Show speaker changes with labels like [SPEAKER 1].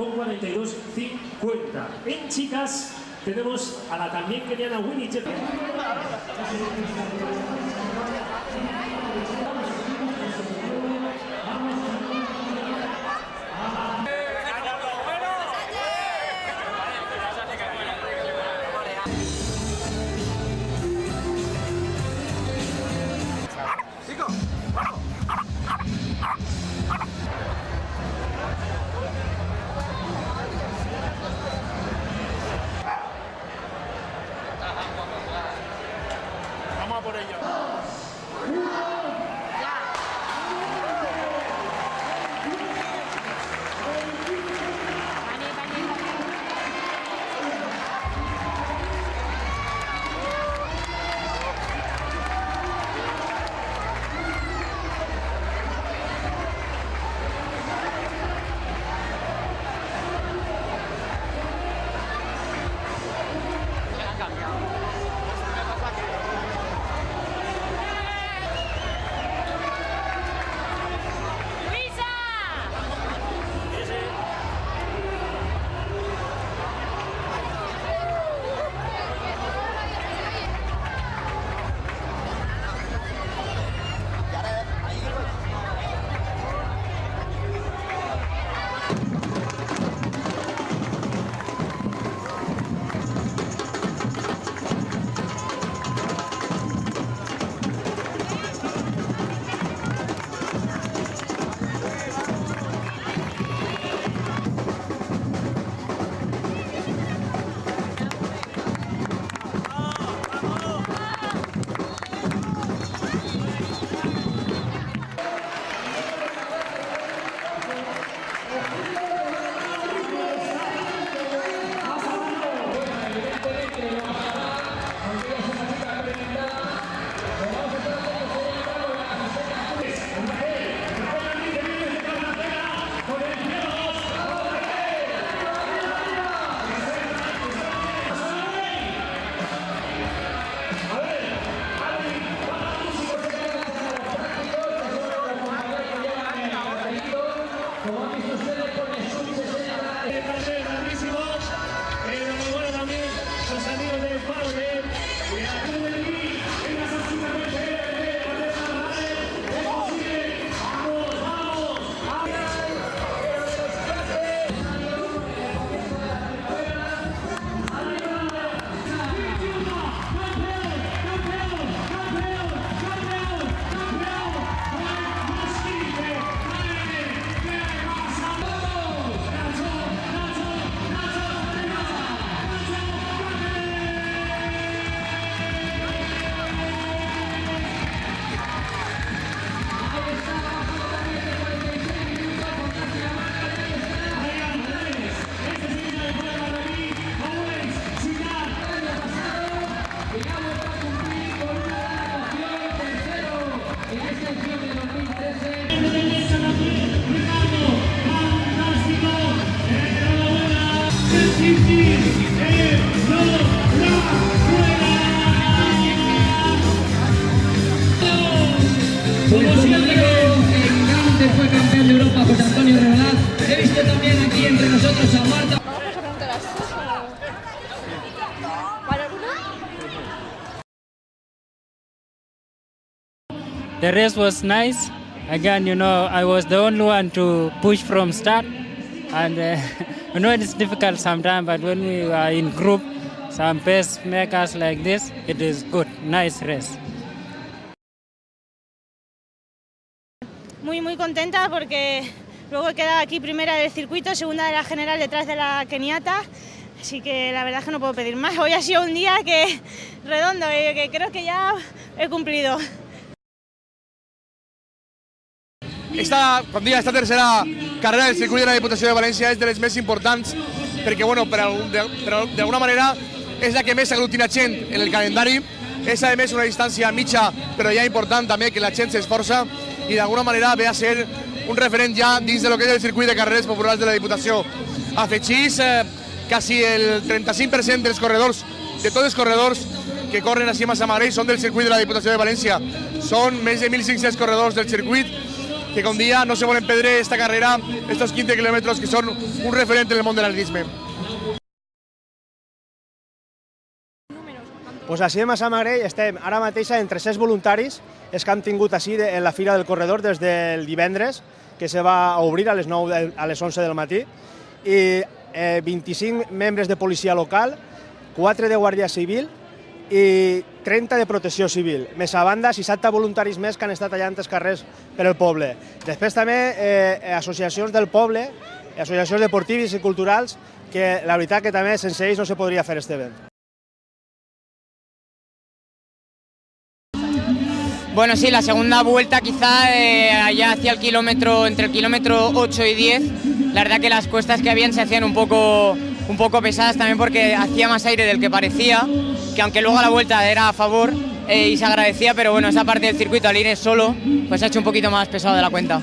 [SPEAKER 1] con 42.50. En chicas tenemos a la también keniana Winnie Jeffrey.
[SPEAKER 2] Vamos a por ello.
[SPEAKER 3] Como siempre, en Gante fue campeón de Europa José Antonio Regalaz. He visto también aquí entre nosotros a Marta.
[SPEAKER 4] Vamos a preguntar a ¿Para alguna?
[SPEAKER 5] The race was nice. Again, you know, I was the only one to push from start. And I know it's difficult sometimes, but when we are in group, some pacemakers like this, it is good, nice race.
[SPEAKER 6] Muy contenta porque luego he quedado aquí primera del circuito, segunda de la general detrás de la keniata, así que la verdad es que no puedo pedir más. Hoy ha sido un día que redondo, que creo que ya he cumplido.
[SPEAKER 2] Esta tercera carrera del circuit de la Diputació de València és de les més importants perquè, bueno, d'alguna manera és la que més aglutina gent en el calendari. És, a més, una distància mitja, però ja important també, que la gent s'esforça i d'alguna manera ve a ser un referent ja dins de lo que és el circuit de carreres populars de la Diputació. Afegís quasi el 35% dels corredors, de tots els corredors que corren així a Massamagrell són del circuit de la Diputació de València. Són més de 1.500 corredors del circuit que con dia no se volen perdre esta carrera, estos 15 kilòmetres que són un referent en el món de l'atletisme.
[SPEAKER 4] Pues així a Massamagrell estem ara mateix en 300 voluntaris, els que hem tingut així en la Fira del Corredor des del divendres, que se va obrir a les 9 a les 11 del matí, i 25 membres de policia local, 4 de Guàrdia Civil i 30 de Protecció Civil. Més a banda, 60 voluntaris més que han estat allà en els carrers per el poble. Després també associacions del poble, associacions deportives i culturals, que la veritat que també sense ells no se podria fer aquest event.
[SPEAKER 7] Bueno, sí, la segunda vuelta quizá allá hacia el kilómetro, entre el kilómetro 8 y 10, la verdad que las cuestas que habían se hacían un poco pesadas también porque hacía más aire del que parecía, que aunque luego la vuelta era a favor y se agradecía, pero bueno, esa parte del circuito al ir solo pues se ha hecho un poquito más pesado de la cuenta.